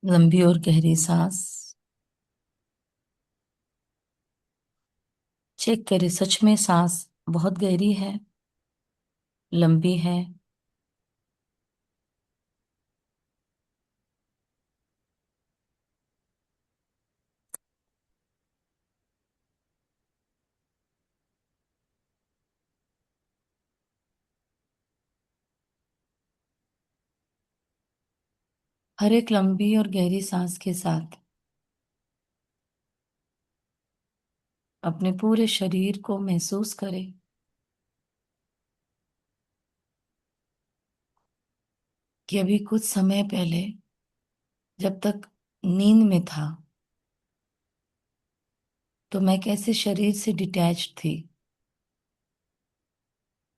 लंबी और गहरी सांस। चेक करें, सच में सांस बहुत गहरी है, लंबी है। हर एक लंबी और गहरी सांस के साथ अपने पूरे शरीर को महसूस करें कि अभी कुछ समय पहले, जब तक नींद में था, तो मैं कैसे शरीर से डिटैच्ड थी।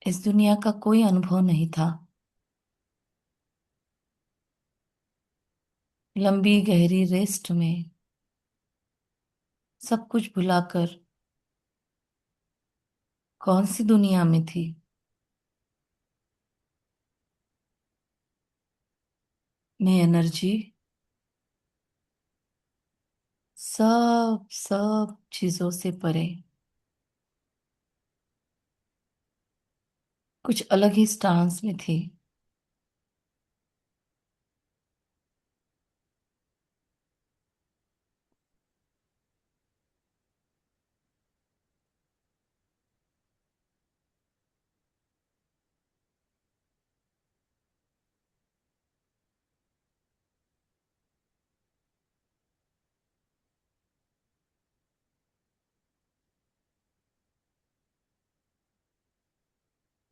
इस दुनिया का कोई अनुभव नहीं था। लंबी गहरी रेस्ट में सब कुछ भुलाकर कौन सी दुनिया में थी। मैं एनर्जी, सब सब चीजों से परे कुछ अलग ही स्टांस में थी।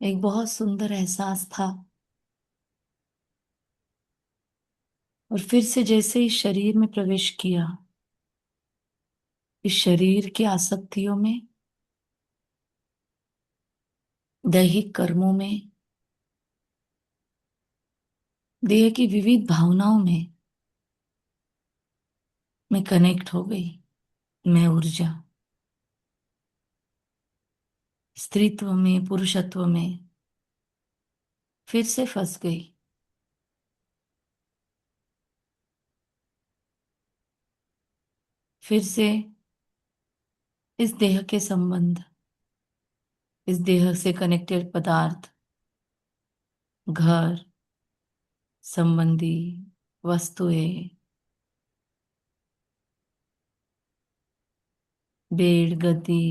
एक बहुत सुंदर एहसास था। और फिर से जैसे ही शरीर में प्रवेश किया, इस शरीर की आसक्तियों में, दैहिक कर्मों में, देह की विविध भावनाओं में मैं कनेक्ट हो गई। मैं ऊर्जा, स्त्रीत्व में, पुरुषत्व में फिर से फंस गई। फिर से इस देह के संबंध, इस देह से कनेक्टेड पदार्थ, घर, संबंधी, वस्तुएं, बेड, गद्दी,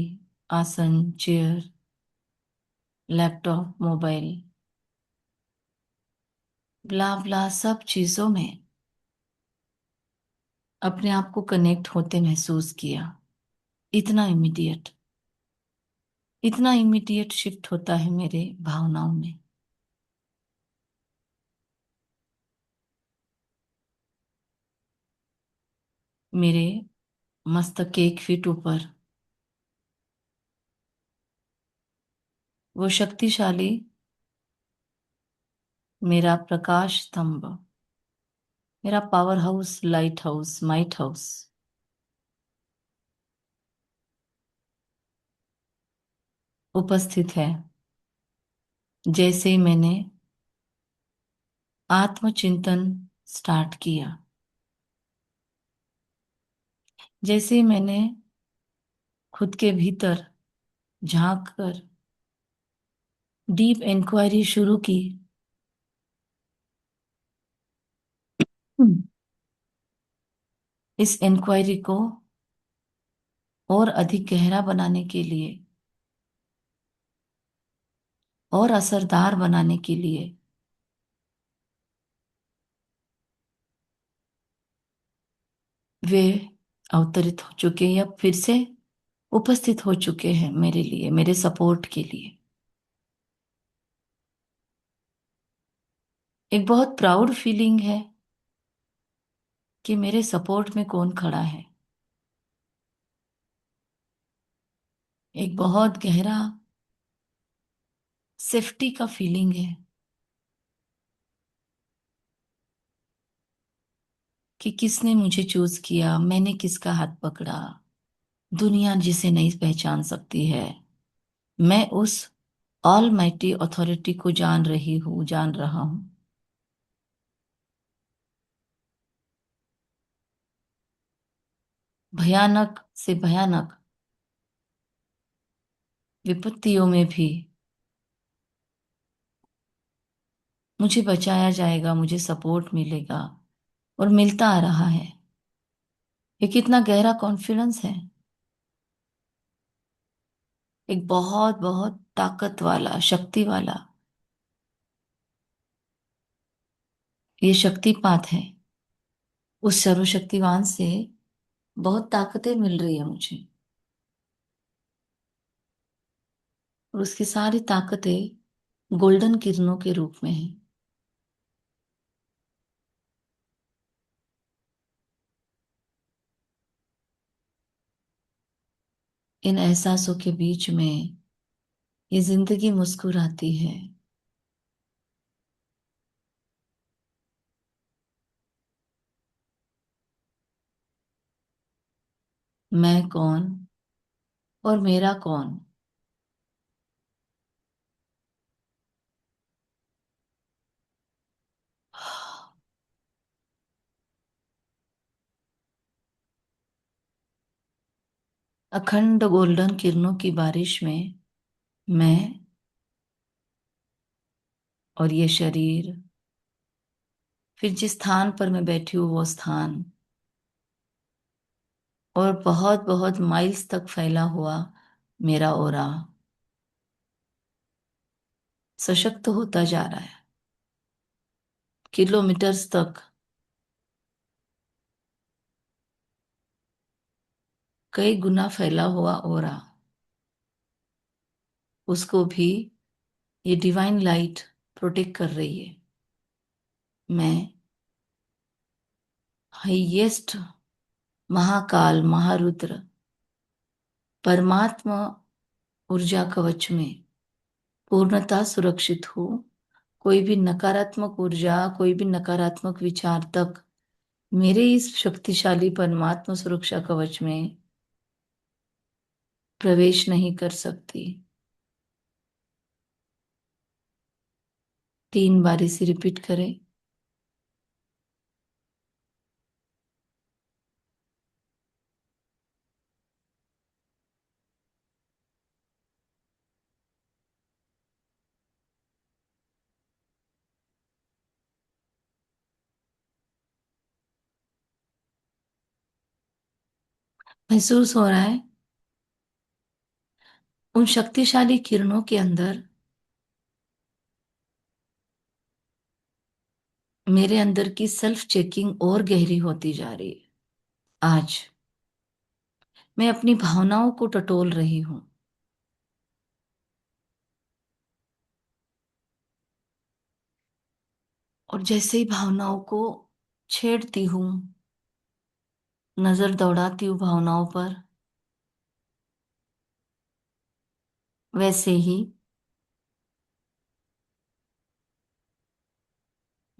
आसन, चेयर, लैपटॉप, मोबाइल, ब्ला ब्ला, सब चीजों में अपने आप को कनेक्ट होते महसूस किया। इतना इमीडिएट, इतना इमीडिएट शिफ्ट होता है मेरे भावनाओं में। मेरे मस्तक के 1 फीट ऊपर वो शक्तिशाली, मेरा प्रकाश स्तंभ, मेरा power house, light house, might house उपस्थित है। जैसे ही मैंने आत्मचिंतन स्टार्ट किया, जैसे ही मैंने खुद के भीतर झांक कर डीप इंक्वायरी शुरू की, इस इंक्वायरी को और अधिक गहरा बनाने के लिए और असरदार बनाने के लिए वे अवतरित हो चुके हैं, या फिर से उपस्थित हो चुके हैं मेरे लिए, मेरे सपोर्ट के लिए। एक बहुत प्राउड फीलिंग है कि मेरे सपोर्ट में कौन खड़ा है। एक बहुत गहरा सेफ्टी का फीलिंग है कि किसने मुझे चूज किया, मैंने किसका हाथ पकड़ा। दुनिया जिसे नहीं पहचान सकती है, मैं उस ऑल माइटी अथॉरिटी को जान रही हूँ, जान रहा हूँ। भयानक से भयानक विपत्तियों में भी मुझे बचाया जाएगा, मुझे सपोर्ट मिलेगा, और मिलता आ रहा है। ये कितना गहरा कॉन्फिडेंस है। एक बहुत बहुत ताकत वाला, शक्ति वाला ये शक्तिपात है। उस सर्वशक्तिवान से बहुत ताकतें मिल रही है मुझे, और उसकी सारी ताकतें गोल्डन किरणों के रूप में है। इन एहसासों के बीच में ये जिंदगी मुस्कुराती है। मैं कौन और मेरा कौन। अखंड गोल्डन किरणों की बारिश में मैं और ये शरीर, फिर जिस स्थान पर मैं बैठी हूँ वो स्थान, और बहुत बहुत माइल्स तक फैला हुआ मेरा ओरा सशक्त होता जा रहा है। किलोमीटर्स तक कई गुना फैला हुआ ओरा, उसको भी ये डिवाइन लाइट प्रोटेक्ट कर रही है। मैं हाईएस्ट महाकाल महारुद्र परमात्मा ऊर्जा कवच में पूर्णतः सुरक्षित हूँ। कोई भी नकारात्मक ऊर्जा, कोई भी नकारात्मक विचार तक मेरे इस शक्तिशाली परमात्मा सुरक्षा कवच में प्रवेश नहीं कर सकती। 3 बार इसे रिपीट करें। महसूस हो रहा है उन शक्तिशाली किरणों के अंदर मेरे अंदर की सेल्फ चेकिंग और गहरी होती जा रही है। आज मैं अपनी भावनाओं को टटोल रही हूं, और जैसे ही भावनाओं को छेड़ती हूँ, नजर दौड़ाती हूँ भावनाओं पर, वैसे ही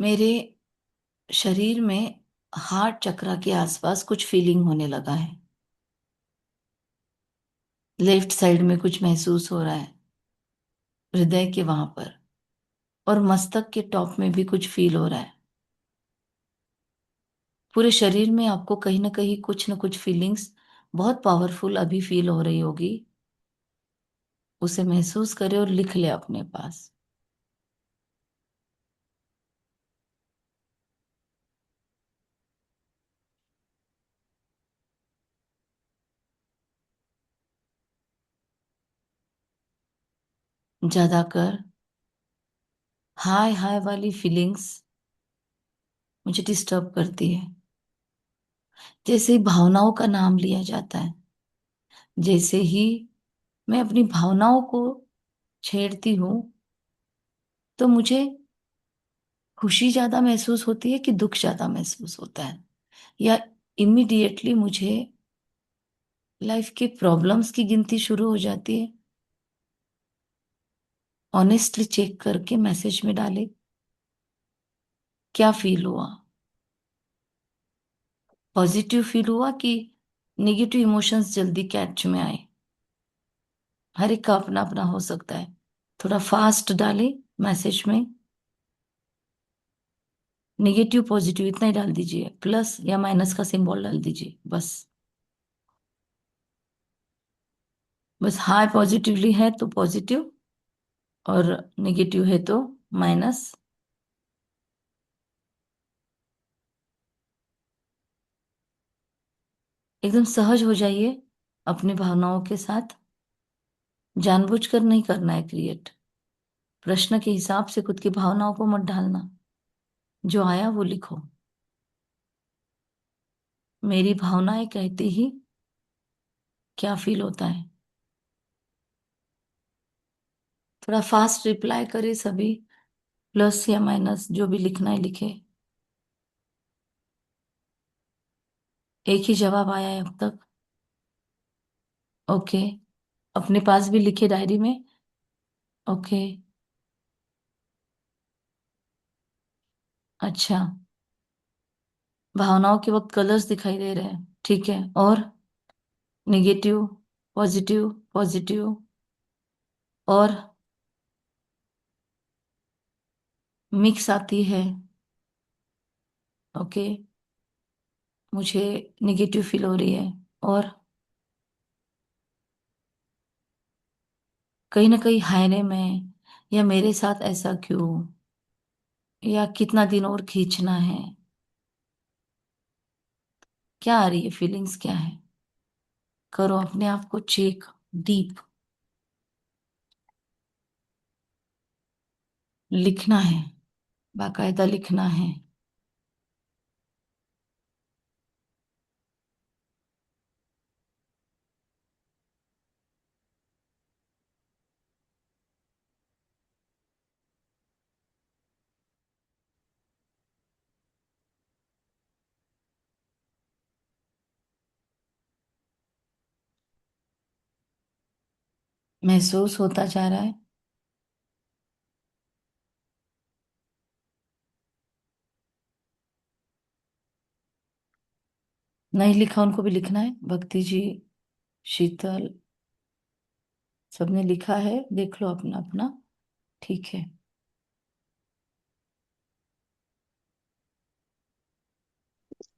मेरे शरीर में हार्ट चक्र के आसपास कुछ फीलिंग होने लगा है। लेफ्ट साइड में कुछ महसूस हो रहा है, हृदय के वहां पर, और मस्तक के टॉप में भी कुछ फील हो रहा है। पूरे शरीर में आपको कहीं ना कुछ फीलिंग्स बहुत पावरफुल अभी फील हो रही होगी। उसे महसूस करें और लिख ले अपने पास। ज्यादातर हाय हाय वाली फीलिंग्स मुझे डिस्टर्ब करती है। जैसे ही भावनाओं का नाम लिया जाता है, जैसे ही मैं अपनी भावनाओं को छेड़ती हूँ, तो मुझे खुशी ज्यादा महसूस होती है कि दुख ज्यादा महसूस होता है, या इमिडिएटली मुझे लाइफ के प्रॉब्लम्स की गिनती शुरू हो जाती है। ऑनेस्टली चेक करके मैसेज में डाले क्या फील हुआ। पॉजिटिव फील हुआ कि नेगेटिव इमोशंस जल्दी कैच में आए। हर एक का अपना अपना हो सकता है। थोड़ा फास्ट डाले मैसेज में, नेगेटिव पॉजिटिव इतना ही डाल दीजिए, प्लस या माइनस का सिंबल डाल दीजिए बस। बस हाई पॉजिटिवली है तो पॉजिटिव, और नेगेटिव है तो माइनस। एकदम सहज हो जाइए अपनी भावनाओं के साथ। जानबूझकर नहीं करना है क्रिएट। प्रश्न के हिसाब से खुद की भावनाओं को मत ढालना। जो आया वो लिखो। मेरी भावनाएं कहती ही क्या फील होता है। थोड़ा फास्ट रिप्लाई करे सभी। प्लस या माइनस जो भी लिखना है लिखे। एक ही जवाब आया है अब तक। ओके। अपने पास भी लिखे डायरी में। ओके। अच्छा। भावनाओं के वक्त कलर्स दिखाई दे रहे हैं, ठीक है। और निगेटिव, पॉजिटिव, पॉजिटिव, और मिक्स आती है। ओके। मुझे निगेटिव फील हो रही है। और कहीं ना कहीं हायरे में, या मेरे साथ ऐसा क्यों, या कितना दिन और खींचना है। क्या आ रही है, फीलिंग्स क्या है। करो अपने आप को चेक। डीप। लिखना है। बाकायदा लिखना है। महसूस होता जा रहा है। नहीं लिखा उनको भी लिखना है, भक्ति जी, शीतल, सबने लिखा है, देख लो अपना अपना। ठीक है।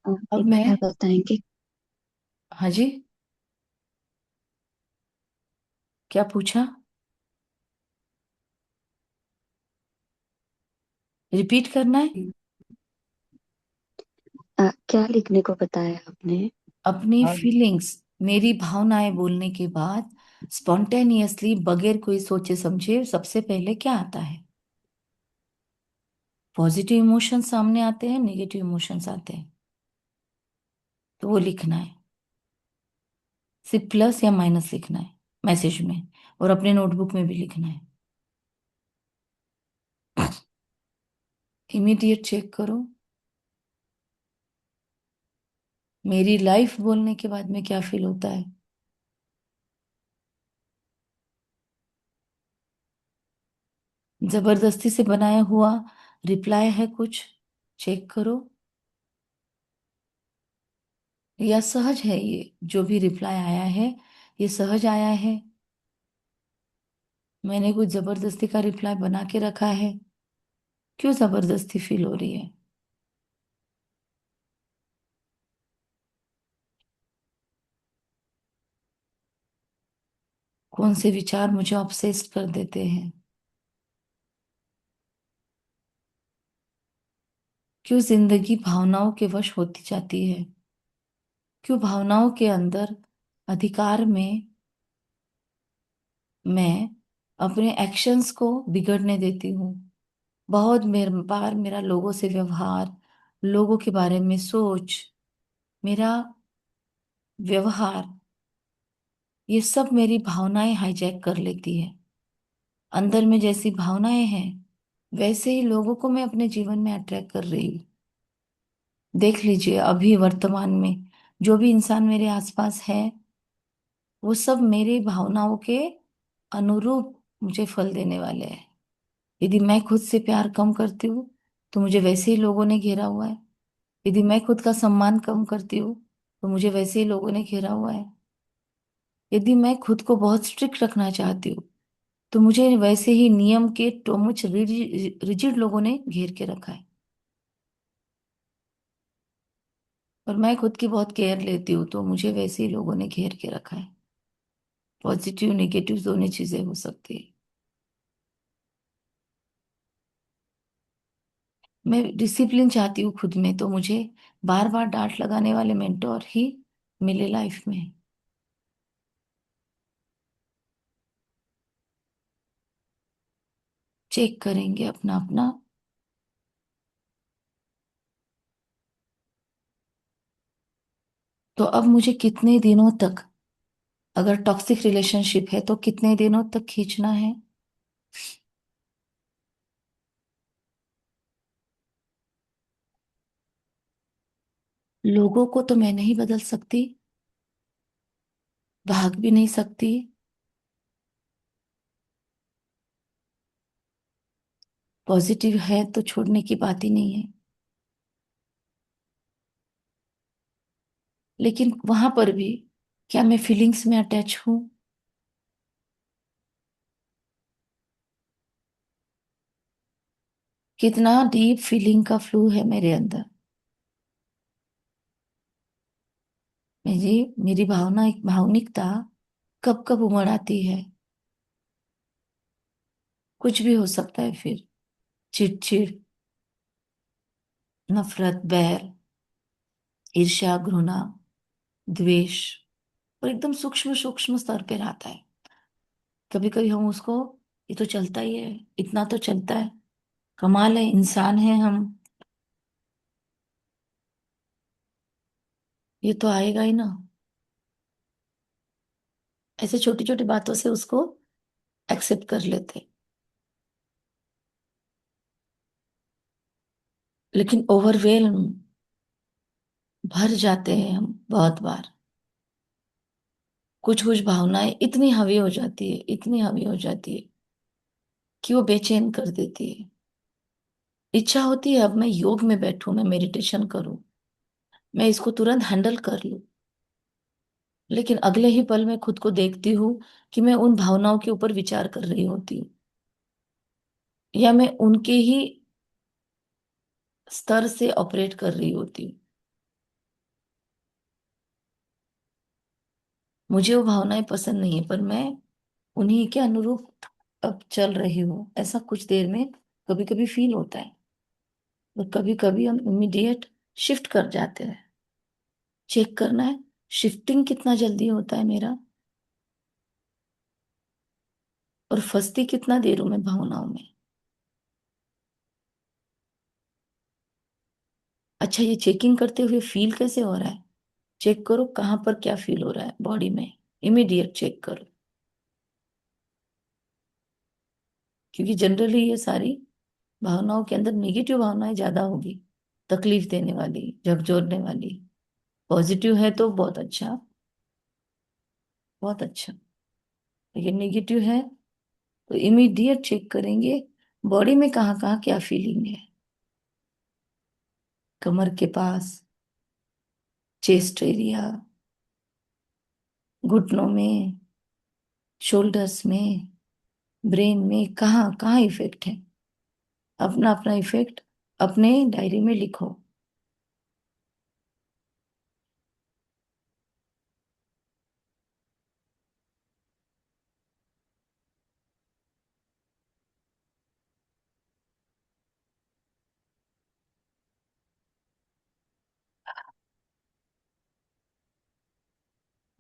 अब एक मैं। बार बताएंगे? हाँ जी। क्या पूछा। रिपीट करना है। क्या लिखने को बताया आपने? अपनी फीलिंग्स, मेरी भावनाएं बोलने के बाद स्पॉन्टेनियसली, बगैर कोई सोचे समझे, सबसे पहले क्या आता है। पॉजिटिव इमोशंस सामने आते हैं, नेगेटिव इमोशंस आते हैं, तो वो लिखना है। सिर्फ प्लस या माइनस लिखना है मैसेज में, और अपने नोटबुक में भी लिखना है। इमीडिएट चेक करो। मेरी लाइफ बोलने के बाद में क्या फील होता है। जबरदस्ती से बनाया हुआ रिप्लाई है कुछ, चेक करो। या सहज है ये जो भी रिप्लाई आया है, ये सहज आया है। मैंने कुछ जबरदस्ती का रिप्लाई बना के रखा है। क्यों जबरदस्ती फील हो रही है। कौन से विचार मुझे ऑब्सेस्ड कर देते हैं। क्यों जिंदगी भावनाओं के वश होती जाती है। क्यों भावनाओं के अंदर अधिकार में मैं अपने एक्शंस को बिगड़ने देती हूँ। बहुत मेर बार मेरा लोगों से व्यवहार, लोगों के बारे में सोच, मेरा व्यवहार, ये सब मेरी भावनाएं हाईजैक कर लेती है। अंदर में जैसी भावनाएं हैं, वैसे ही लोगों को मैं अपने जीवन में अट्रैक्ट कर रही हूँ। देख लीजिए अभी वर्तमान में जो भी इंसान मेरे आसपास है, वो सब मेरी भावनाओं के अनुरूप मुझे फल देने वाले हैं। यदि मैं खुद से प्यार कम करती हूँ, तो मुझे वैसे ही लोगों ने घेरा हुआ है। यदि मैं खुद का सम्मान कम करती हूँ, तो मुझे वैसे ही लोगों ने घेरा हुआ है। यदि मैं खुद को बहुत स्ट्रिक्ट रखना चाहती हूँ, तो मुझे वैसे ही नियम के टोमुच रिजिड लोगों ने घेर के रखा है। और मैं खुद की बहुत केयर लेती हूँ, तो मुझे वैसे ही लोगों ने घेर के रखा है। पॉजिटिव नेगेटिव दोनों चीजें हो सकती है। मैं डिसिप्लिन चाहती हूँ खुद में, तो मुझे बार बार डांट लगाने वाले मेंटोर ही मिले लाइफ में। चेक करेंगे अपना अपना। तो अब मुझे कितने दिनों तक, अगर टॉक्सिक रिलेशनशिप है तो कितने दिनों तक खींचना है? लोगों को तो मैं नहीं बदल सकती, भाग भी नहीं सकती। पॉजिटिव है तो छोड़ने की बात ही नहीं है। लेकिन वहां पर भी क्या मैं फीलिंग्स में अटैच हूं? कितना डीप फीलिंग का फ्लो है मेरे अंदर। मेरी भावना, एक भावनिकता कब कब उमड़ आती है। कुछ भी हो सकता है फिर। चिड़चिड़, नफरत, बैर, ईर्ष्या, घृणा, द्वेष, और एकदम सूक्ष्म सूक्ष्म स्तर पे रहता है। कभी कभी हम उसको, ये तो चलता ही है, इतना तो चलता है, कमाल है, इंसान है हम, ये तो आएगा ही ना। ऐसे छोटी छोटी बातों से उसको एक्सेप्ट कर लेते। लेकिन ओवरवेल्म, भर जाते हैं हम बहुत बार। कुछ कुछ भावनाएं इतनी हावी हो जाती है, इतनी हावी हो जाती है कि वो बेचैन कर देती है। इच्छा होती है अब मैं योग में बैठूं, मैं मेडिटेशन करूं, मैं इसको तुरंत हैंडल कर लूं। लेकिन अगले ही पल में खुद को देखती हूँ कि मैं उन भावनाओं के ऊपर विचार कर रही होती हूँ, या मैं उनके ही स्तर से ऑपरेट कर रही होती हूँ। मुझे वो भावनाएं पसंद नहीं है, पर मैं उन्हीं के अनुरूप अब चल रही हूँ, ऐसा कुछ देर में कभी कभी फील होता है। और कभी कभी हम इमीडिएट शिफ्ट कर जाते हैं। चेक करना है शिफ्टिंग कितना जल्दी होता है मेरा, और फंसती कितना देर हूं मैं भावनाओं में। अच्छा, ये चेकिंग करते हुए फील कैसे हो रहा है? चेक करो कहाँ पर क्या फील हो रहा है बॉडी में। इमीडिएट चेक करो। क्योंकि जनरली ये सारी भावनाओं के अंदर नेगेटिव भावनाएं ज्यादा होगी, तकलीफ देने वाली, झकझोरने वाली। पॉजिटिव है तो बहुत अच्छा, बहुत अच्छा। लेकिन नेगेटिव है तो इमीडिएट चेक करेंगे बॉडी में कहाँ कहाँ क्या फीलिंग है। कमर के पास, चेस्ट एरिया, घुटनों में, शोल्डर्स में, ब्रेन में, कहाँ कहाँ इफेक्ट है। अपना अपना इफेक्ट अपने डायरी में लिखो।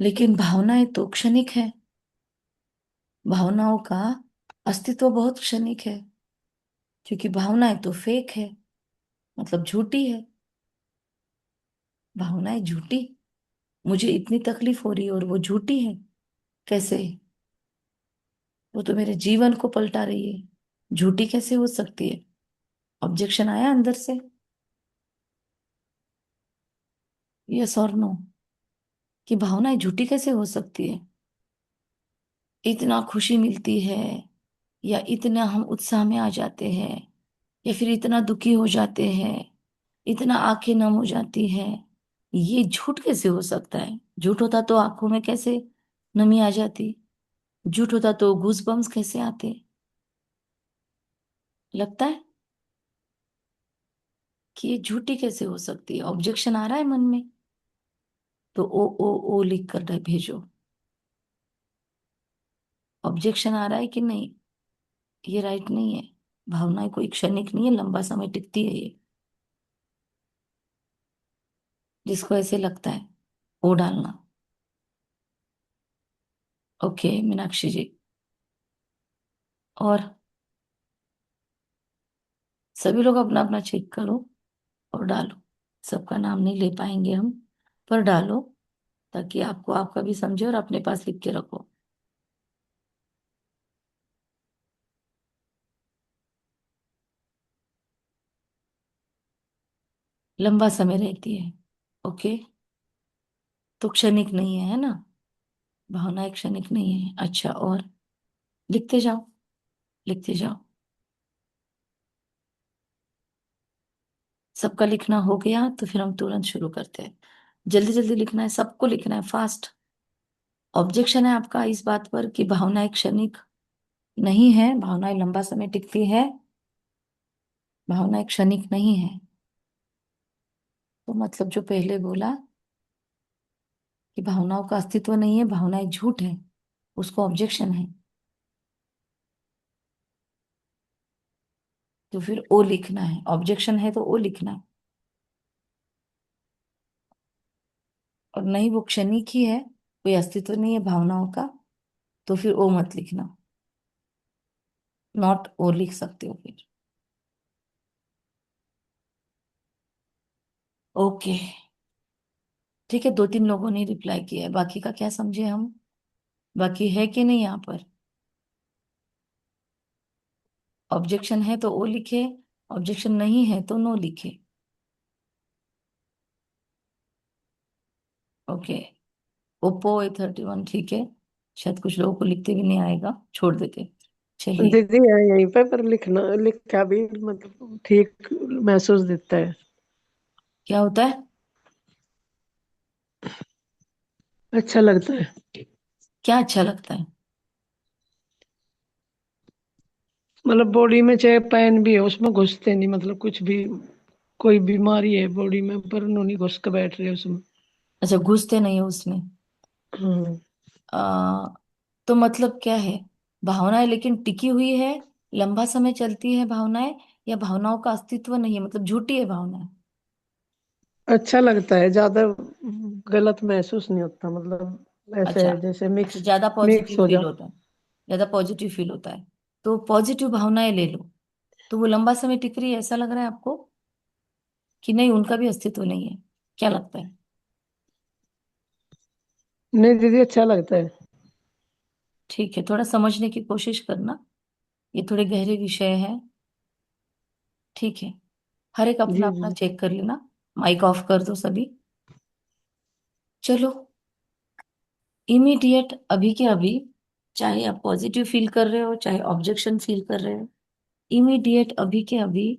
लेकिन भावनाएं तो क्षणिक है। भावनाओं का अस्तित्व बहुत क्षणिक है, क्योंकि भावनाएं तो फेक है, मतलब झूठी है। भावनाएं झूठी, मुझे इतनी तकलीफ हो रही है और वो झूठी है, कैसे? वो तो मेरे जीवन को पलटा रही है, झूठी कैसे हो सकती है? ऑब्जेक्शन आया अंदर से, यस और नो, कि भावनाएं झूठी कैसे हो सकती है? इतना खुशी मिलती है, या इतना हम उत्साह में आ जाते हैं, या फिर इतना दुखी हो जाते हैं, इतना आंखें नम हो जाती हैं, ये झूठ कैसे हो सकता है? झूठ होता तो आंखों में कैसे नमी आ जाती? झूठ होता तो गूज बम्स कैसे आते? लगता है कि ये झूठी कैसे हो सकती है। ऑब्जेक्शन आ रहा है मन में, तो ओ लिख कर भेजो। ऑब्जेक्शन आ रहा है कि नहीं? ये राइट नहीं है। भावनाएं कोई क्षणिक नहीं है, लंबा समय टिकती है ये। जिसको ऐसे लगता है वो डालना। ओके मीनाक्षी जी। और सभी लोग अपना अपना चेक करो और डालो। सबका नाम नहीं ले पाएंगे हम, पर डालो, ताकि आपको आपका भी समझे और अपने पास लिख के रखो। लंबा समय रहती है। ओके। तो क्षणिक नहीं है, है ना? भावनाएं क्षणिक नहीं है। अच्छा, और लिखते जाओ, लिखते जाओ। सबका लिखना हो गया तो फिर हम तुरंत शुरू करते हैं। जल्दी जल्दी लिखना है, सबको लिखना है, फास्ट। ऑब्जेक्शन है आपका इस बात पर कि भावनाएं क्षणिक नहीं है, भावनाएं लंबा समय टिकती है। भावनाएं क्षणिक नहीं है। तो मतलब जो पहले बोला कि भावनाओं का अस्तित्व नहीं है, भावनाएं झूठ है, उसको ऑब्जेक्शन है। तो फिर ओ लिखना है। ऑब्जेक्शन है तो ओ लिखना है। और नहीं, वो क्षणिक ही है, कोई अस्तित्व नहीं है भावनाओं का, तो फिर ओ मत लिखना। नॉट ओ लिख सकते हो फिर। ओके। ठीक है, दो तीन लोगों ने रिप्लाई किया है, बाकी का क्या समझे हम? बाकी है कि नहीं यहाँ पर? ऑब्जेक्शन है तो ओ लिखे, ऑब्जेक्शन नहीं है तो नो लिखे। ओके। ओप्पो A31 ठीक है। शायद कुछ लोगों को लिखते भी नहीं आएगा, छोड़ देते। चलिए। दीदी है यहीं पे, पर लिखना लिखा भी मतलब ठीक महसूस देता है। क्या होता है? अच्छा लगता है। क्या अच्छा लगता है? मतलब बॉडी में चाहे पेन भी है उसमें घुसते नहीं, मतलब कुछ भी, कोई बीमारी है बॉडी में पर उन्होंने घुस के बैठ रहे उसमें। अच्छा, घुसते नहीं है उसमें। हाँ। आ, तो मतलब क्या है? भावनाएं लेकिन टिकी हुई है, लंबा समय चलती है भावनाएं, या भावनाओं का अस्तित्व नहीं है, मतलब झूठी है भावनाएं? अच्छा लगता है, ज्यादा गलत महसूस नहीं होता, मतलब ऐसे अच्छा। है जैसे अच्छा, मिक्स ज्यादा मिक्स पॉजिटिव हो फील जा। होता है। ज्यादा पॉजिटिव फील होता है। तो पॉजिटिव भावनाएं ले लो। तो वो लंबा समय टिक रही है, ऐसा लग रहा है आपको? कि नहीं, उनका भी अस्तित्व नहीं है? क्या लगता है? नहीं दीदी, अच्छा लगता है। ठीक है, थोड़ा समझने की कोशिश करना। ये थोड़े गहरे विषय है। ठीक है। हर एक अपना जी अपना जी। चेक कर लेना। माइक ऑफ कर दो सभी। चलो। इमीडिएट अभी के अभी, चाहे आप पॉजिटिव फील कर रहे हो चाहे ऑब्जेक्शन फील कर रहे हो, इमीडिएट अभी के अभी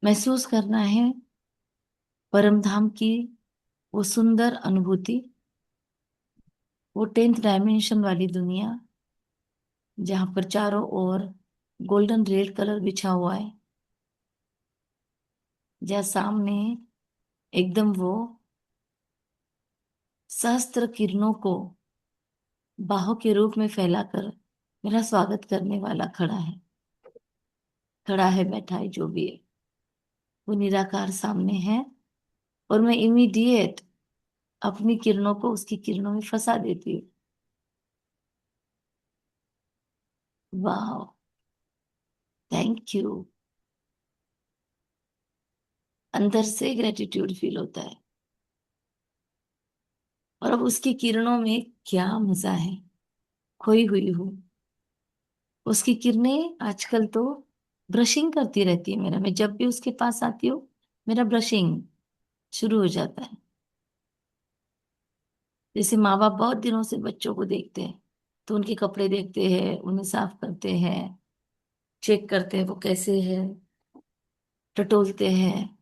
महसूस करना है परम धाम की वो सुंदर अनुभूति, वो 10th डायमेंशन वाली दुनिया, जहां पर चारों ओर गोल्डन रेड कलर बिछा हुआ है, जहाँ सामने एकदम वो सहस्त्र किरणों को बाहों के रूप में फैलाकर मेरा स्वागत करने वाला खड़ा है। खड़ा है, बैठा है, जो भी है, वो निराकार सामने है। और मैं इमीडिएट अपनी किरणों को उसकी किरणों में फंसा देती हूँ। वाह। Thank you. अंदर से ग्रेटिट्यूड फील होता है। और अब उसकी किरणों में क्या मजा है। खोई हुई हूँ। उसकी किरणें आजकल तो ब्रशिंग करती रहती है मेरा, मैं जब भी उसके पास आती हूँ मेरा ब्रशिंग शुरू हो जाता है। जैसे माँ बाप बहुत दिनों से बच्चों को देखते हैं, तो उनके कपड़े देखते हैं, उन्हें साफ करते हैं, चेक करते हैं वो कैसे है, टटोलते हैं,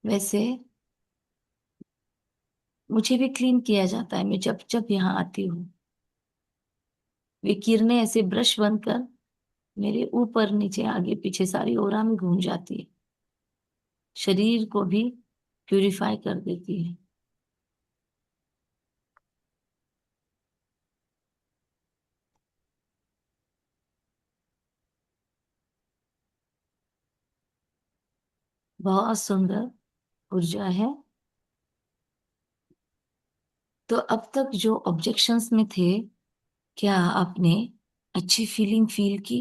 वैसे मुझे भी क्लीन किया जाता है। मैं जब जब यहाँ आती हूँ, वे किरणें ऐसे ब्रश बनकर मेरे ऊपर नीचे आगे पीछे सारी ओरा में घूम जाती है, शरीर को भी प्यूरिफाई कर देती है। बहुत सुंदर ऊर्जा है। तो अब तक जो ऑब्जेक्शंस में थे, क्या आपने अच्छी फीलिंग फील की?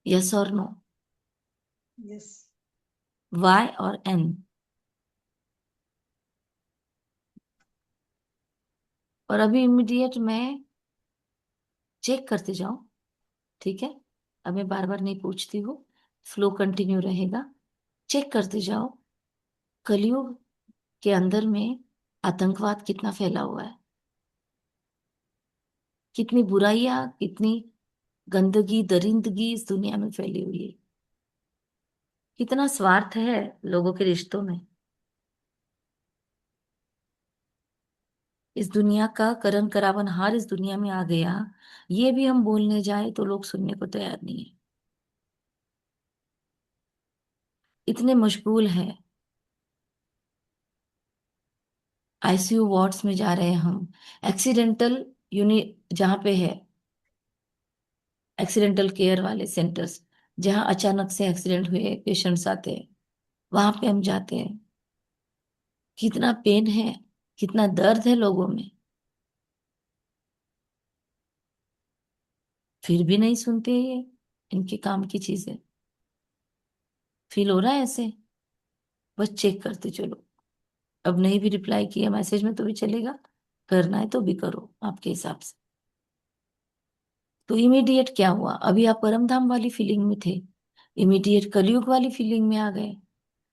यस और नो? यस। वाई और एन? और अभी इमीडिएट में चेक करते जाओ, ठीक है? अब मैं बार बार नहीं पूछती हूँ, फ्लो कंटिन्यू रहेगा। चेक करते जाओ, कलयुग के अंदर में आतंकवाद कितना फैला हुआ है, कितनी बुराइयां, कितनी गंदगी दरिंदगी इस दुनिया में फैली हुई है, कितना स्वार्थ है लोगों के रिश्तों में। इस दुनिया का करन करावन हार इस दुनिया में आ गया, ये भी हम बोलने जाए तो लोग सुनने को तैयार नहीं है। इतने मशगूल हैं, आईसीयू वार्ड्स में जा रहे हैं हम, एक्सीडेंटल यूनिट जहाँ पे है, एक्सीडेंटल केयर वाले सेंटर्स, जहाँ अचानक से एक्सीडेंट हुए पेशेंट्स आते हैं, वहां पे हम जाते हैं। कितना पेन है, कितना दर्द है लोगों में, फिर भी नहीं सुनते ये इनके काम की चीजें। फील हो रहा है ऐसे? बस चेक करते चलो। अब नहीं भी रिप्लाई किया मैसेज में तो भी चलेगा, करना है तो भी करो आपके हिसाब से। तो इमीडिएट क्या हुआ? अभी आप परम धाम वाली फीलिंग में थे, इमीडिएट कलयुग वाली फीलिंग में आ गए।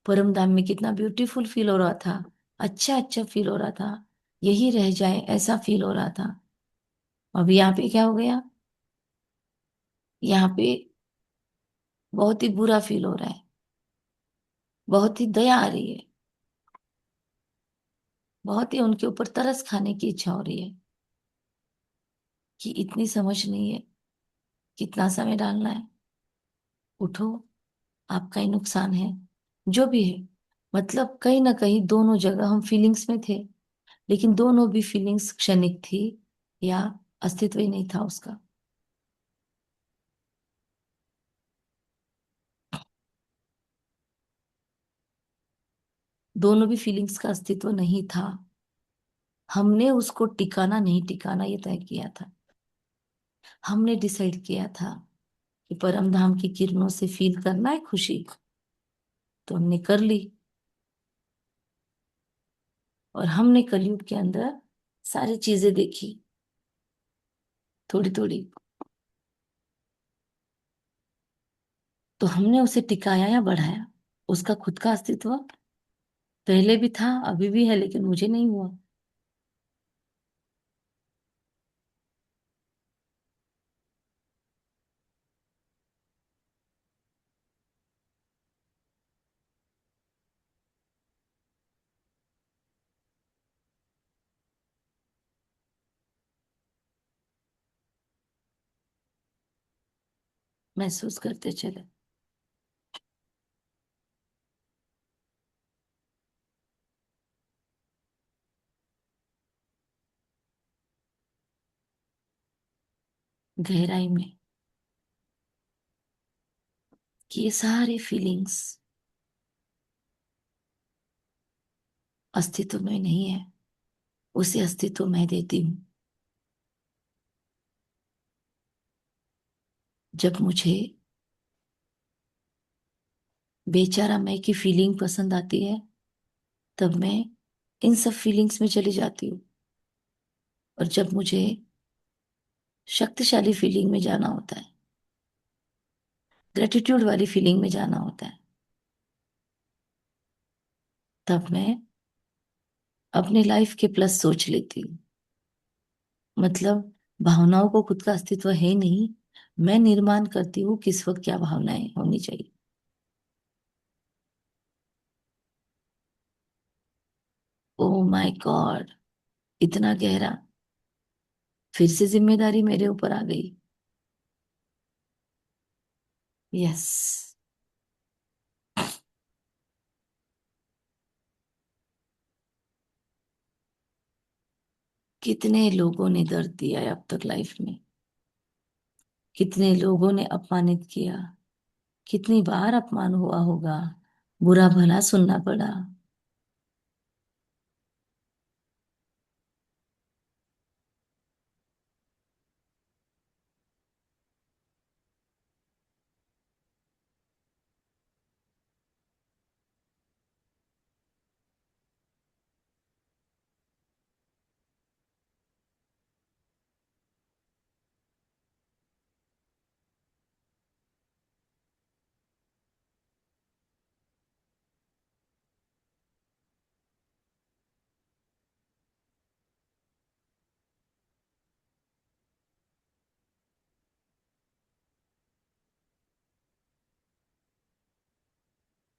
परम धाम में कितना ब्यूटीफुल फील हो रहा था, अच्छा अच्छा फील हो रहा था, यही रह जाए ऐसा फील हो रहा था। अब यहाँ पे क्या हो गया? यहाँ पे बहुत ही बुरा फील हो रहा है, बहुत ही दया आ रही है, बहुत ही उनके ऊपर तरस खाने की इच्छा हो रही है कि इतनी समझ नहीं है, कितना समय डालना है। उठो, आपका ही नुकसान है, जो भी है। मतलब कहीं ना कहीं दोनों जगह हम फीलिंग्स में थे, लेकिन दोनों भी फीलिंग्स क्षणिक थी, या अस्तित्व ही नहीं था उसका। दोनों भी फीलिंग्स का अस्तित्व नहीं था, हमने उसको टिकाना नहीं टिकाना ये तय किया था। हमने डिसाइड किया था कि परम धाम की किरणों से फील करना है खुशी, तो हमने कर ली। और हमने कलयुग के अंदर सारी चीजें देखी, थोड़ी थोड़ी। तो हमने उसे टिकाया या बढ़ाया? उसका खुद का अस्तित्व पहले भी था, अभी भी है, लेकिन मुझे नहीं हुआ। महसूस करते चले। गहराई में कि ये सारे फीलिंग्स अस्तित्व में नहीं है, उसे अस्तित्व मैं देती हूँ। जब मुझे बेचारा मैं की फीलिंग पसंद आती है, तब मैं इन सब फीलिंग्स में चली जाती हूँ। और जब मुझे शक्तिशाली फीलिंग में जाना होता है, ग्रेटिट्यूड वाली फीलिंग में जाना होता है, तब मैं अपनी लाइफ के प्लस सोच लेती हूँ। मतलब भावनाओं को खुद का अस्तित्व है नहीं, मैं निर्माण करती हूँ किस वक्त क्या भावनाएं होनी चाहिए। ओ माय गॉड, इतना गहरा, फिर से जिम्मेदारी मेरे ऊपर आ गई। यस। कितने लोगों ने दर्द दिया है अब तक लाइफ में, कितने लोगों ने अपमानित किया, कितनी बार अपमान हुआ होगा, बुरा भला सुनना पड़ा।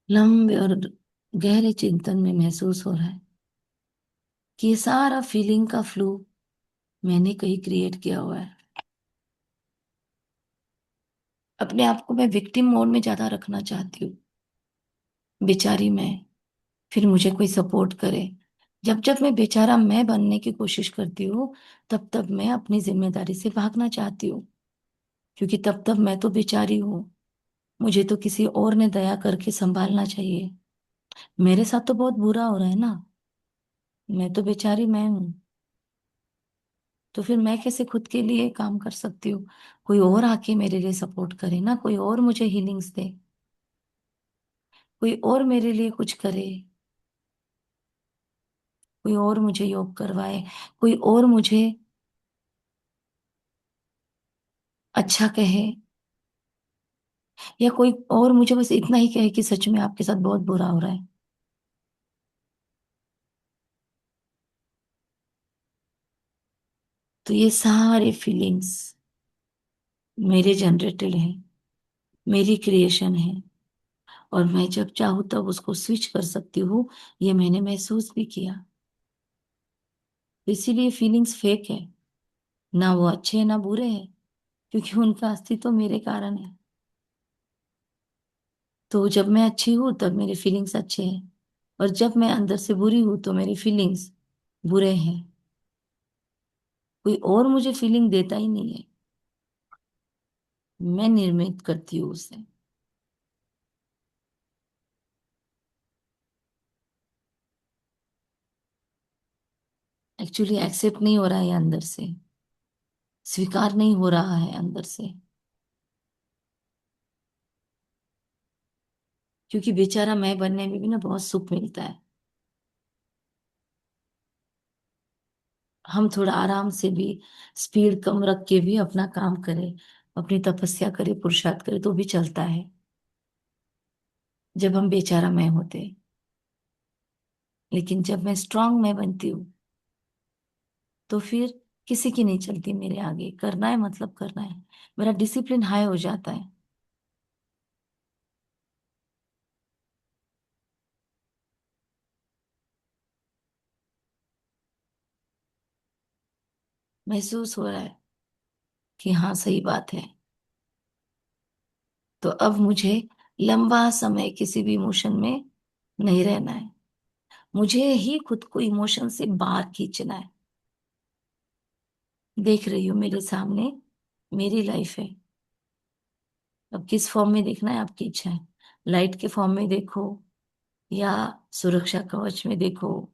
लंबे और गहरे चिंतन में महसूस हो रहा है कि ये सारा फीलिंग का फ्लो मैंने कहीं क्रिएट किया हुआ है। अपने आप को मैं विक्टिम मोड में ज्यादा रखना चाहती हूँ, बेचारी मैं, फिर मुझे कोई सपोर्ट करे। जब जब मैं बेचारा मैं बनने की कोशिश करती हूँ, तब तब मैं अपनी जिम्मेदारी से भागना चाहती हूँ, क्योंकि तब तब मैं तो बेचारी हूँ। मुझे तो किसी और ने दया करके संभालना चाहिए। मेरे साथ तो बहुत बुरा हो रहा है ना, मैं तो बेचारी मैं हूँ। तो फिर मैं कैसे खुद के लिए काम कर सकती हूँ? कोई और आके मेरे लिए सपोर्ट करे ना, कोई और मुझे हीलिंग्स दे, कोई और मेरे लिए कुछ करे, कोई और मुझे योग करवाए, कोई और मुझे अच्छा कहे, या कोई और मुझे बस इतना ही कहे कि सच में आपके साथ बहुत बुरा हो रहा है। तो ये सारे फीलिंग्स मेरे जनरेटेड हैं, मेरी क्रिएशन है, और मैं जब चाहूँ तब उसको स्विच कर सकती हूँ। ये मैंने महसूस भी किया। तो इसीलिए फीलिंग्स फेक है, ना वो अच्छे हैं ना बुरे हैं, क्योंकि उनका अस्तित्व मेरे कारण है। तो जब मैं अच्छी हूँ तब मेरे फीलिंग्स अच्छे हैं, और जब मैं अंदर से बुरी हूँ तो मेरे फीलिंग्स बुरे हैं। कोई और मुझे फीलिंग देता ही नहीं है, मैं निर्मित करती हूँ उसे। एक्चुअली एक्सेप्ट नहीं हो रहा है अंदर से, स्वीकार नहीं हो रहा है अंदर से, क्योंकि बेचारा मैं बनने में भी ना बहुत सुख मिलता है। हम थोड़ा आराम से भी, स्पीड कम रख के भी अपना काम करें, अपनी तपस्या करें, पुरुषार्थ करें, तो भी चलता है। जब हम बेचारा मैं होते, लेकिन जब मैं स्ट्रांग मैं बनती हूँ, तो फिर किसी की नहीं चलती मेरे आगे। करना है मतलब करना है, मेरा डिसिप्लिन हाई हो जाता है। महसूस हो रहा है कि हाँ सही बात है। तो अब मुझे लंबा समय किसी भी इमोशन में नहीं रहना है, मुझे ही खुद को इमोशन से बाहर खींचना है। देख रही हूँ मेरे सामने मेरी लाइफ है। अब किस फॉर्म में देखना है आपकी इच्छा है, लाइट के फॉर्म में देखो या सुरक्षा कवच में देखो,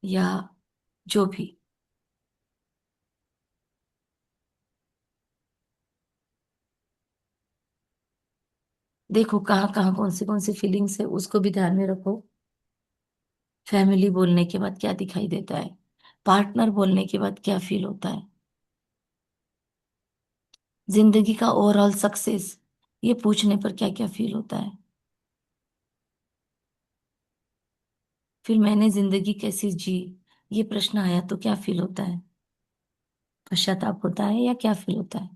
या जो भी। देखो कहाँ कहाँ कौन सी फीलिंग्स है उसको भी ध्यान में रखो। फैमिली बोलने के बाद क्या दिखाई देता है, पार्टनर बोलने के बाद क्या फील होता है, जिंदगी का ओवरऑल सक्सेस ये पूछने पर क्या क्या फील होता है, फिर मैंने जिंदगी कैसी जी ये प्रश्न आया तो क्या फील होता है, पश्चाताप होता है या क्या फील होता है,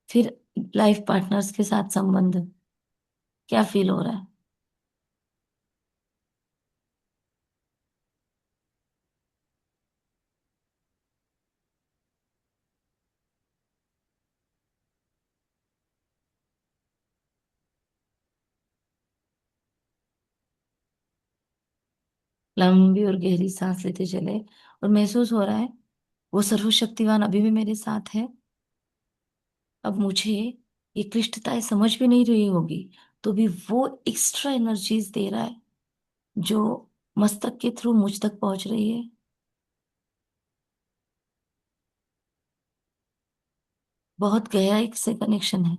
फिर लाइफ पार्टनर्स के साथ संबंध क्या फील हो रहा है। लंबी और गहरी सांस लेते चले, और महसूस हो रहा है वो सर्वशक्तिवान अभी भी मेरे साथ है। अब मुझे ये क्लिष्टताएं समझ भी नहीं रही होगी, तो भी वो एक्स्ट्रा एनर्जीज दे रहा है जो मस्तक के थ्रू मुझ तक पहुंच रही है। बहुत गहराई से कनेक्शन है।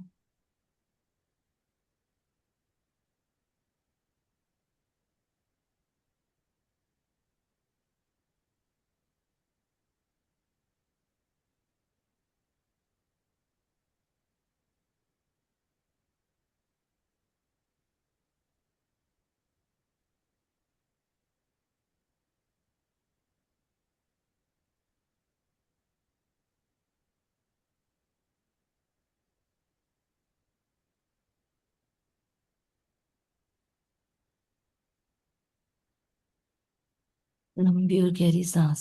लंबी और गहरी सांस।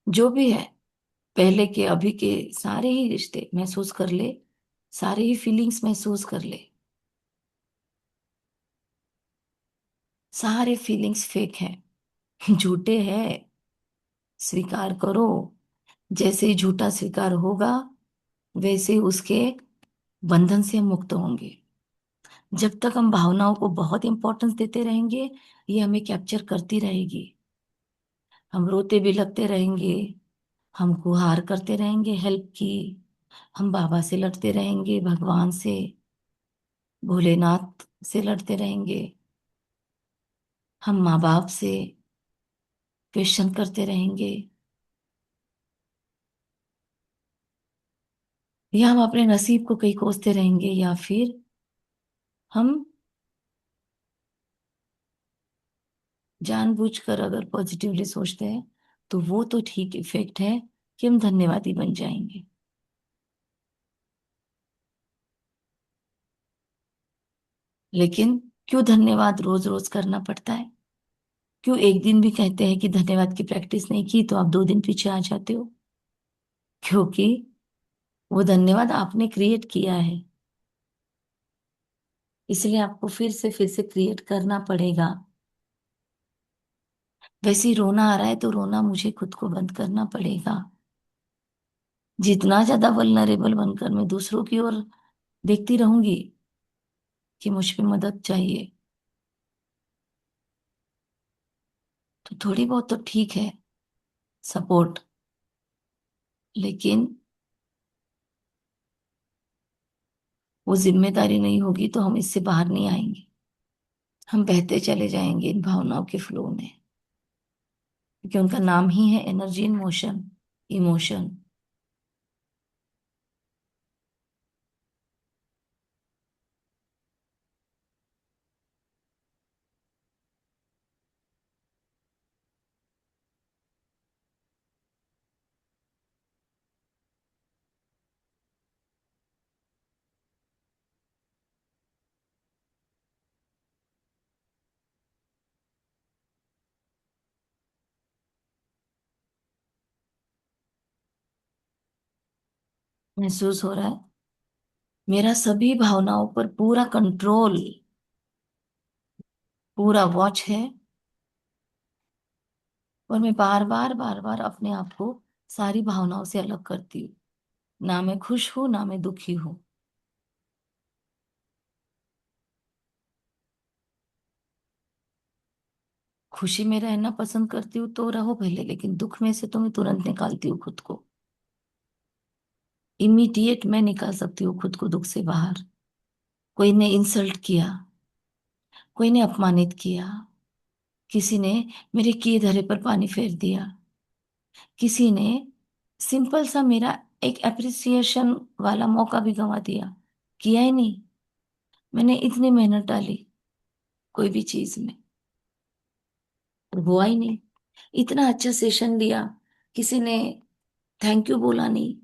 जो भी है, पहले के अभी के सारे ही रिश्ते महसूस कर ले, सारे ही फीलिंग्स महसूस कर ले। सारे फीलिंग्स फेक हैं, झूठे हैं। स्वीकार करो। जैसे ही झूठा स्वीकार होगा, वैसे ही उसके बंधन से हम मुक्त होंगे। जब तक हम भावनाओं को बहुत इंपॉर्टेंस देते रहेंगे, ये हमें कैप्चर करती रहेगी। हम रोते भी लगते रहेंगे, हम गुहार करते रहेंगे हेल्प की, हम बाबा से लड़ते रहेंगे, भगवान से, भोलेनाथ से लड़ते रहेंगे, हम माँ बाप से क्वेश्चन करते रहेंगे, या हम अपने नसीब को कहीं कोसते रहेंगे, या फिर हम जानबूझकर अगर पॉजिटिवली सोचते हैं, तो वो तो ठीक इफेक्ट है कि हम धन्यवादी बन जाएंगे। लेकिन क्यों धन्यवाद रोज रोज करना पड़ता है? क्यों एक दिन भी कहते हैं कि धन्यवाद की प्रैक्टिस नहीं की तो आप 2 दिन पीछे आ जाते हो? क्योंकि वो धन्यवाद आपने क्रिएट किया है, इसलिए आपको फिर से क्रिएट करना पड़ेगा। वैसे ही रोना आ रहा है तो रोना मुझे खुद को बंद करना पड़ेगा। जितना ज्यादा वल्नरेबल बनकर मैं दूसरों की ओर देखती रहूंगी कि मुझ पे मदद चाहिए, तो थोड़ी बहुत तो ठीक है सपोर्ट, लेकिन वो जिम्मेदारी नहीं होगी तो हम इससे बाहर नहीं आएंगे। हम बहते चले जाएंगे इन भावनाओं के फ्लो में, क्योंकि उनका नाम ही है एनर्जी इन मोशन, इमोशन। महसूस हो रहा है मेरा सभी भावनाओं पर पूरा कंट्रोल, पूरा वॉच है। और मैं बार बार अपने आप को सारी भावनाओं से अलग करती हूँ। ना मैं खुश हूं ना मैं दुखी हूँ। खुशी में रहना पसंद करती हूँ तो रहो भले, लेकिन दुख में से तो मैं तुरंत निकालती हूँ खुद को। इमीडिएट मैं निकाल सकती हूँ खुद को दुख से बाहर। कोई ने इंसल्ट किया, कोई ने अपमानित किया, किसी ने मेरे किए धरे पर पानी फेर दिया, किसी ने सिंपल सा मेरा एक एप्रिसिएशन वाला मौका भी गंवा दिया। किया ही नहीं, मैंने इतनी मेहनत डाली कोई भी चीज में, और हुआ ही नहीं। इतना अच्छा सेशन दिया, किसी ने थैंक यू बोला नहीं,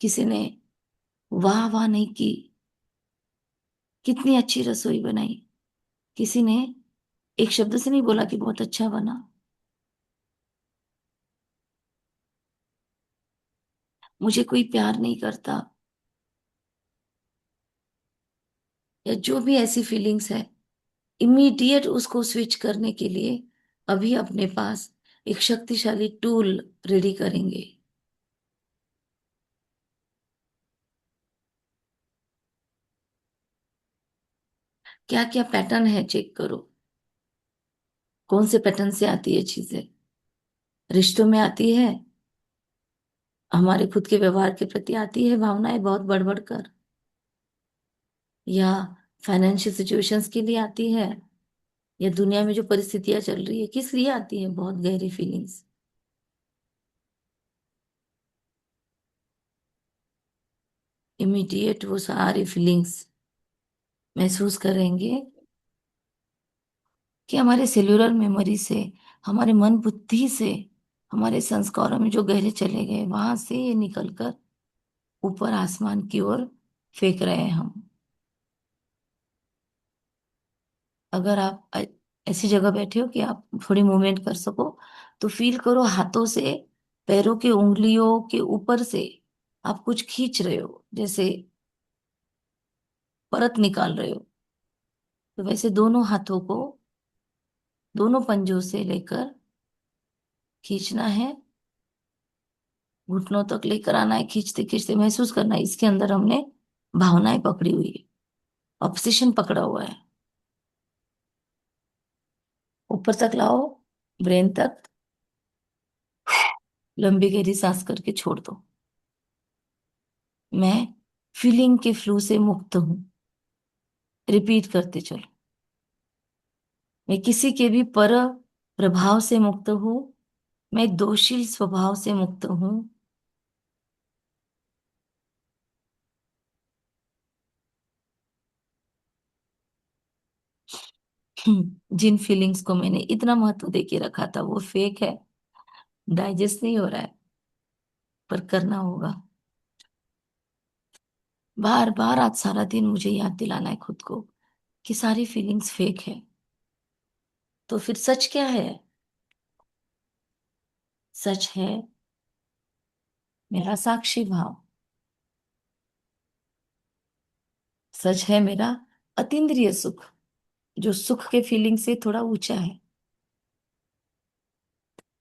किसी ने वाह वाह नहीं की। कितनी अच्छी रसोई बनाई, किसी ने एक शब्द से नहीं बोला कि बहुत अच्छा बना। मुझे कोई प्यार नहीं करता, या जो भी ऐसी फीलिंग्स है, इमीडिएट उसको स्विच करने के लिए अभी अपने पास एक शक्तिशाली टूल रेडी करेंगे। क्या क्या पैटर्न है चेक करो। कौन से पैटर्न से आती है चीजें? रिश्तों में आती है, हमारे खुद के व्यवहार के प्रति आती है भावनाएं बहुत बढ़ बढ़ कर, या फाइनेंशियल सिचुएशंस के लिए आती है, या दुनिया में जो परिस्थितियां चल रही है किस लिए आती है बहुत गहरी फीलिंग्स। इमीडिएट वो सारी फीलिंग्स महसूस करेंगे कि हमारे सेल्युलर मेमोरी से, हमारे मन बुद्धि से, हमारे संस्कारों में जो गहरे चले गए वहां से ये निकलकर ऊपर आसमान की ओर फेंक रहे हैं हम। अगर आप ऐसी जगह बैठे हो कि आप थोड़ी मूवमेंट कर सको, तो फील करो हाथों से, पैरों के उंगलियों के ऊपर से आप कुछ खींच रहे हो, जैसे परत निकाल रहे हो। तो वैसे दोनों हाथों को दोनों पंजों से लेकर खींचना है, घुटनों तक लेकर आना है, खींचते खींचते महसूस करना है इसके अंदर हमने भावनाएं पकड़ी हुई है, ऑब्सेशन पकड़ा हुआ है। ऊपर तक लाओ, ब्रेन तक, लंबी गहरी सांस करके छोड़ दो। मैं फीलिंग के फ्लो से मुक्त हूं। रिपीट करते चलो। मैं किसी के भी पर प्रभाव से मुक्त हूं। मैं एक दोषी स्वभाव से मुक्त हूं। जिन फीलिंग्स को मैंने इतना महत्व देके रखा था वो फेक है, डाइजेस्ट नहीं हो रहा है, पर करना होगा। बार बार आज सारा दिन मुझे याद दिलाना है खुद को कि सारी फीलिंग्स फेक है। तो फिर सच क्या है? सच है मेरा साक्षी भाव। सच है मेरा अतीन्द्रिय सुख, जो सुख के फीलिंग से थोड़ा ऊंचा है,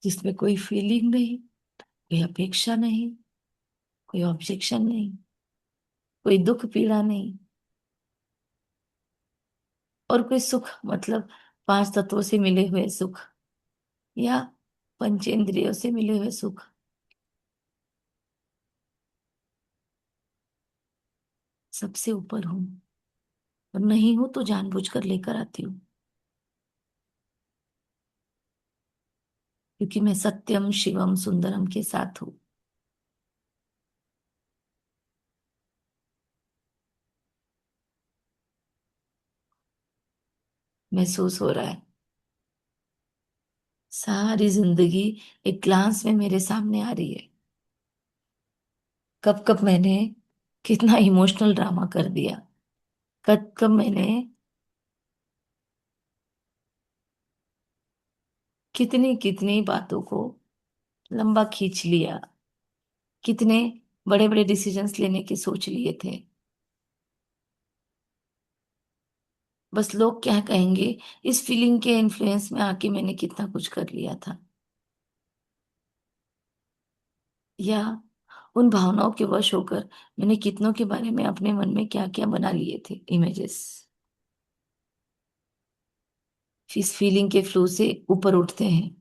जिसमें कोई फीलिंग नहीं, कोई अपेक्षा नहीं, कोई ऑब्जेक्शन नहीं, कोई दुख पीड़ा नहीं, और कोई सुख मतलब पांच तत्वों से मिले हुए सुख या पंचेंद्रियों से मिले हुए सुख। सबसे ऊपर हूं, और नहीं हूं तो जानबूझकर लेकर आती हूँ, क्योंकि मैं सत्यम शिवम सुंदरम के साथ हूँ। महसूस हो रहा है सारी जिंदगी एक ग्लांस में मेरे सामने आ रही है। कब कब मैंने कितना इमोशनल ड्रामा कर दिया, कब कब मैंने कितनी कितनी बातों को लंबा खींच लिया, कितने बड़े बड़े डिसीजंस लेने के सोच लिए थे। बस लोग क्या कहेंगे, इस फीलिंग के इन्फ्लुएंस में आके मैंने कितना कुछ कर लिया था, या उन भावनाओं के वश होकर मैंने कितनों के बारे में अपने मन में क्या क्या बना लिए थे इमेजेस। इस फीलिंग के फ्लो से ऊपर उठते हैं।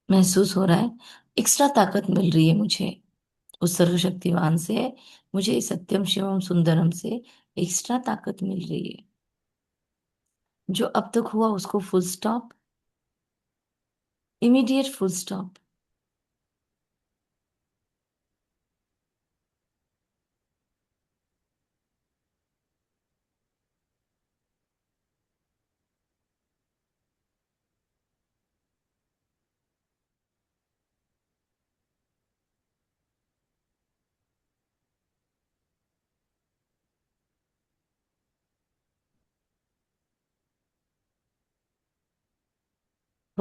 महसूस हो रहा है एक्स्ट्रा ताकत मिल रही है मुझे उस सर्वशक्तिमान से, मुझे इस सत्यम शिवम सुंदरम से एक्स्ट्रा ताकत मिल रही है। जो अब तक हुआ उसको full stop, immediate full stop.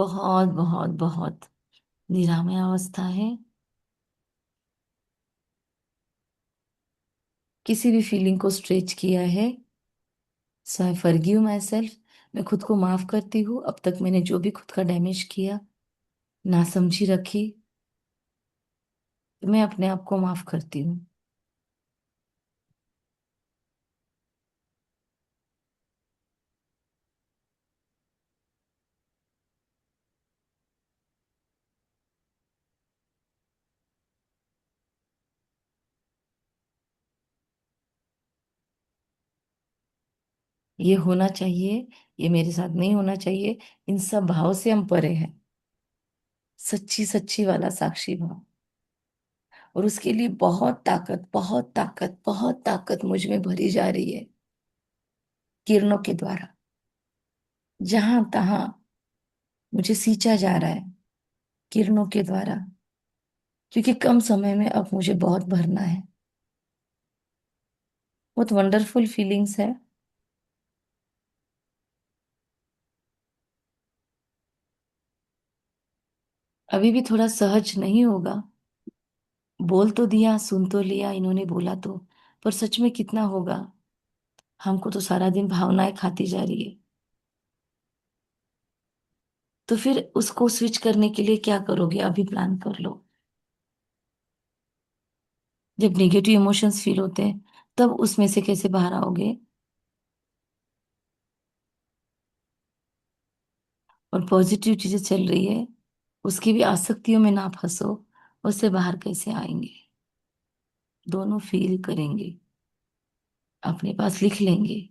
बहुत बहुत बहुत निरामय अवस्था है। किसी भी फीलिंग को स्ट्रेच किया है, सो आई फॉरगिव माई सेल्फ। मैं खुद को माफ करती हूँ। अब तक मैंने जो भी खुद का डैमेज किया, नासमझी रखी, मैं अपने आप को माफ करती हूँ। ये होना चाहिए, ये मेरे साथ नहीं होना चाहिए। इन सब भाव से हम परे हैं। सच्ची सच्ची वाला साक्षी भाव। और उसके लिए बहुत ताकत, बहुत ताकत, बहुत ताकत मुझ में भरी जा रही है, किरणों के द्वारा। जहां तहां मुझे सींचा जा रहा है किरणों के द्वारा, क्योंकि कम समय में अब मुझे बहुत भरना है। बहुत वंडरफुल फीलिंग्स है। अभी भी थोड़ा सहज नहीं होगा। बोल तो दिया, सुन तो लिया, इन्होंने बोला तो, पर सच में कितना होगा। हमको तो सारा दिन भावनाएं खाती जा रही है। तो फिर उसको स्विच करने के लिए क्या करोगे? अभी प्लान कर लो। जब नेगेटिव इमोशंस फील होते हैं, तब उसमें से कैसे बाहर आओगे? और पॉजिटिव चीजें चल रही है, उसकी भी आसक्तियों में ना फंसो। उससे बाहर कैसे आएंगे? दोनों फील करेंगे, अपने पास लिख लेंगे।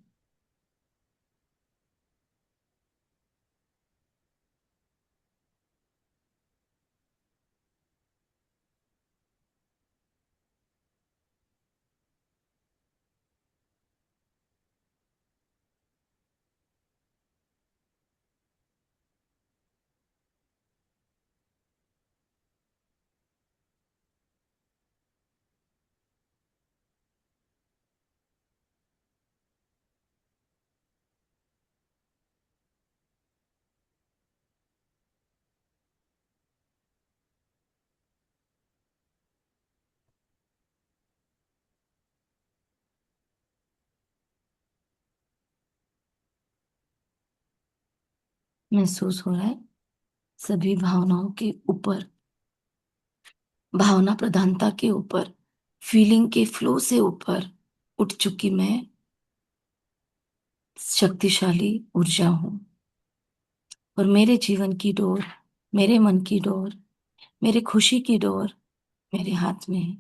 महसूस हो रहा है सभी भावनाओं के ऊपर, भावना प्रधानता के ऊपर, फीलिंग के फ्लो से ऊपर उठ चुकी मैं शक्तिशाली ऊर्जा हूं। और मेरे जीवन की डोर, मेरे मन की डोर, मेरे खुशी की डोर मेरे हाथ में है।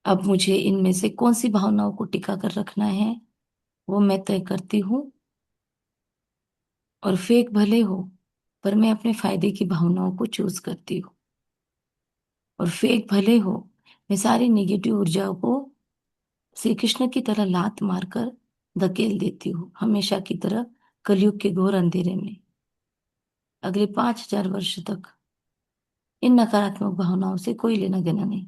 अब मुझे इनमें से कौन सी भावनाओं को टिका कर रखना है, वो मैं तय करती हूँ। और फेक भले हो, पर मैं अपने फायदे की भावनाओं को चूज करती हूँ। और फेक भले हो, मैं सारी नेगेटिव ऊर्जाओं को श्री कृष्ण की तरह लात मारकर धकेल देती हूँ, हमेशा की तरह कलयुग के घोर अंधेरे में। अगले 5,000 वर्ष तक इन नकारात्मक भावनाओं से कोई लेना देना नहीं।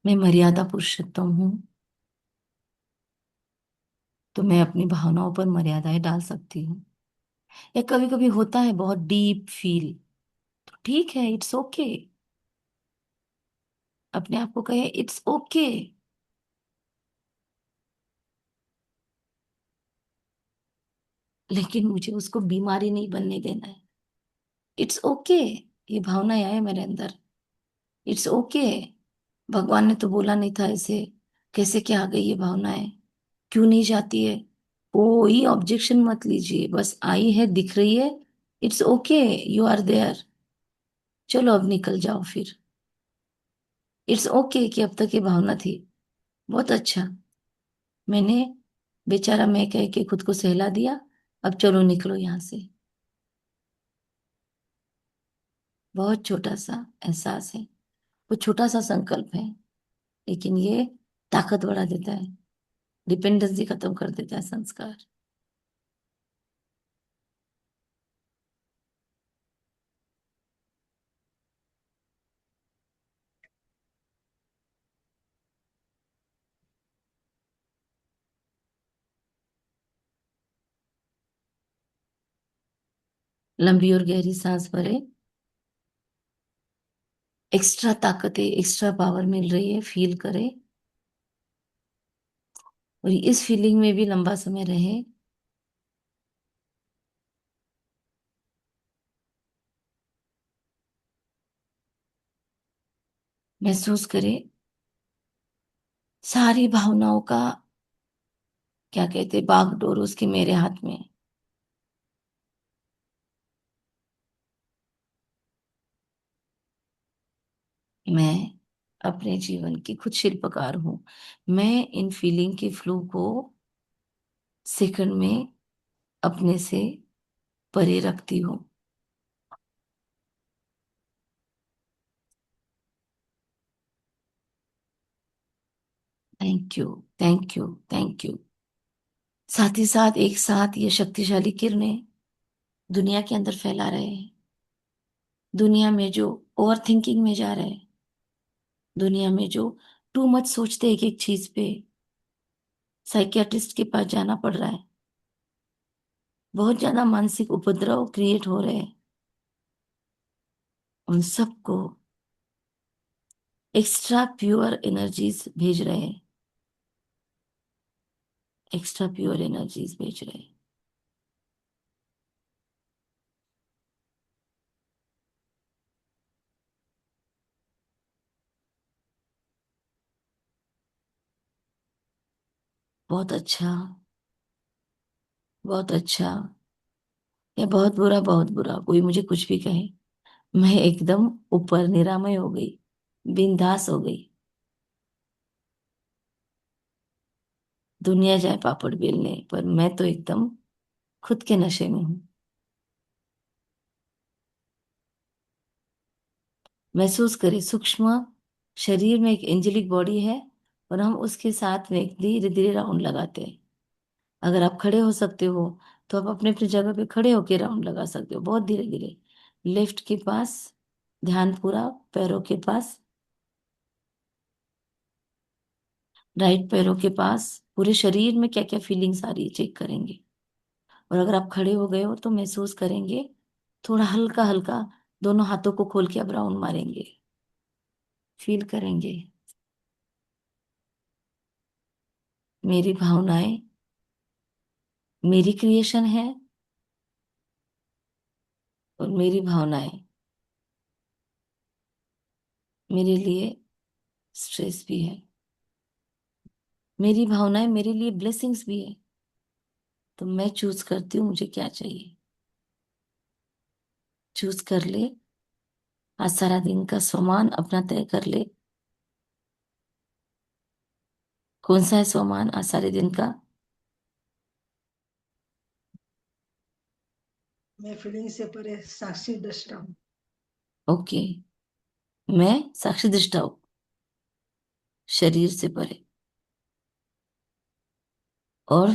मैं मर्यादा पुरुषोत्तम हूँ, तो मैं अपनी भावनाओं पर मर्यादाएं डाल सकती हूँ। या कभी कभी होता है बहुत डीप फील, तो ठीक है, इट्स ओके। अपने आप को कहे इट्स ओके। लेकिन मुझे उसको बीमारी नहीं बनने देना है। इट्स ओके, ये भावनाएं आए मेरे अंदर। इट्स ओके, भगवान ने तो बोला नहीं था ऐसे, कैसे क्या आ गई ये भावनाएं? क्यों नहीं जाती है? कोई ऑब्जेक्शन मत लीजिए, बस आई है, दिख रही है। It's okay, you are there. चलो अब निकल जाओ फिर। इट्स ओके कि अब तक ये भावना थी। बहुत अच्छा, मैंने बेचारा मैं कह के खुद को सहला दिया। अब चलो निकलो यहाँ से। बहुत छोटा सा एहसास है, वो छोटा सा संकल्प है। लेकिन ये ताकत बढ़ा देता है, डिपेंडेंसी खत्म कर देता है संस्कार। लंबी और गहरी सांस भरे। एक्स्ट्रा ताकतें, एक्स्ट्रा पावर मिल रही है, फील करे। और इस फीलिंग में भी लंबा समय रहे। महसूस करे सारी भावनाओं का, क्या कहते, बागडोर उसके मेरे हाथ में है। मैं अपने जीवन की खुद शिल्पकार हूँ। मैं इन फीलिंग के फ्लो को सेकंड में अपने से परे रखती हूँ। Thank you, thank you, thank you. साथ ही साथ एक साथ ये शक्तिशाली किरणें दुनिया के अंदर फैला रहे हैं। दुनिया में जो ओवर थिंकिंग में जा रहे हैं, दुनिया में जो टू मच सोचते हैं एक एक चीज पे, साइकियाट्रिस्ट के पास जाना पड़ रहा है, बहुत ज्यादा मानसिक उपद्रव क्रिएट हो रहे हैं, उन सबको एक्स्ट्रा प्योर एनर्जीज भेज रहे हैं। एक्स्ट्रा प्योर एनर्जीज भेज रहे हैं। बहुत अच्छा, बहुत अच्छा। या बहुत बुरा, बहुत बुरा, कोई मुझे कुछ भी कहे, मैं एकदम ऊपर निरामय हो गई, बिंदास हो गई। दुनिया जाए पापड़ बेलने, पर मैं तो एकदम खुद के नशे में हूँ। महसूस करें सूक्ष्म शरीर में एक एंजेलिक बॉडी है, और हम उसके साथ में धीरे धीरे राउंड लगाते हैं। अगर आप खड़े हो सकते हो तो आप अपने अपनी जगह पे खड़े होके राउंड लगा सकते हो, बहुत धीरे धीरे। लेफ्ट के पास ध्यान पूरा, पैरों के पास, राइट पैरों के पास, पूरे शरीर में क्या क्या फीलिंग्स आ रही है चेक करेंगे। और अगर आप खड़े हो गए हो तो महसूस करेंगे, थोड़ा हल्का हल्का दोनों हाथों को खोल के आप राउंड मारेंगे, फील करेंगे मेरी भावनाएं मेरी क्रिएशन है, और मेरी भावनाएं मेरे लिए स्ट्रेस भी है, मेरी भावनाएं मेरे लिए ब्लेसिंग्स भी है। तो मैं चूज करती हूँ मुझे क्या चाहिए। चूज कर ले। आज सारा दिन का स्वमान अपना तय कर ले। कौन सा है स्वमान आज सारे दिन का? मैं फीलिंग से परे साक्षी दृष्टा हूँ। ओके। मैं साक्षी दृष्टा हूँ, शरीर से परे। और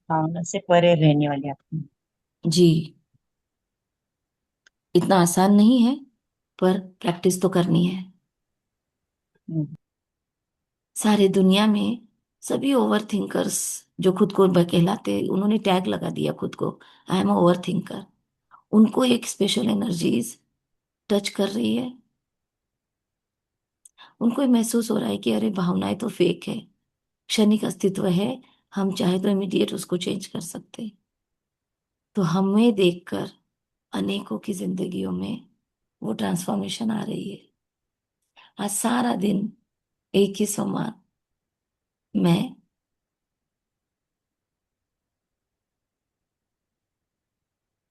भावना से परे रहने वाले आप। जी, इतना आसान नहीं है, पर प्रैक्टिस तो करनी है। हम्म। सारे दुनिया में सभी ओवर थिंकर्स जो खुद को कहलाते, उन्होंने टैग लगा दिया खुद को, आई एम ओवर थिंकर। उनको एक स्पेशल एनर्जीज टच कर रही है। उनको ये महसूस हो रहा है कि अरे भावनाएं तो फेक है, क्षणिक अस्तित्व है, हम चाहे तो इमीडिएट उसको चेंज कर सकते हैं। तो हमें देखकर अनेकों की जिंदगियों में वो ट्रांसफॉर्मेशन आ रही है। आज सारा दिन एक ही समान, मैं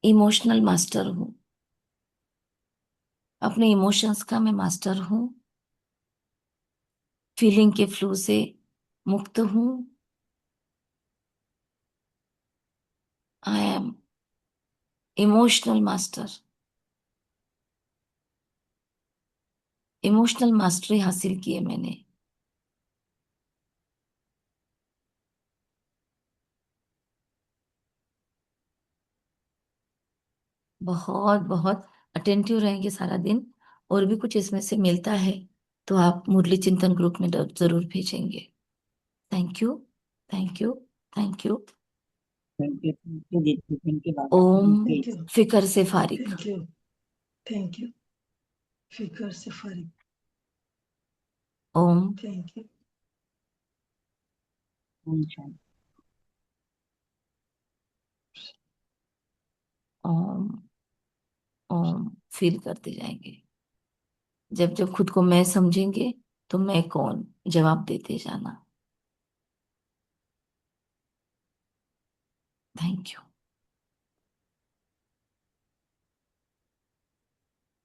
इमोशनल मास्टर हूँ। अपने इमोशंस का मैं मास्टर हूँ। फीलिंग के फ्लो से मुक्त हूँ। I am emotional master. Emotional mastery हासिल की है मैंने। बहुत बहुत अटेंटिव रहेंगे सारा दिन, और भी कुछ इसमें से मिलता है तो आप मुरली चिंतन ग्रुप में जरूर भेजेंगे। Thank you. Thank you. Thank you. Thank you दीदी, थैंक यू बाबा, ओम थैंक यू। फिकर से फारिग। Thank you. Thank you. फिकर से फारिग। Om. Thank you. Please. Om. Om feel करते जाएंगे। जब जब खुद को मैं समझेंगे तो मैं कौन जवाब देते जाना। Thank you.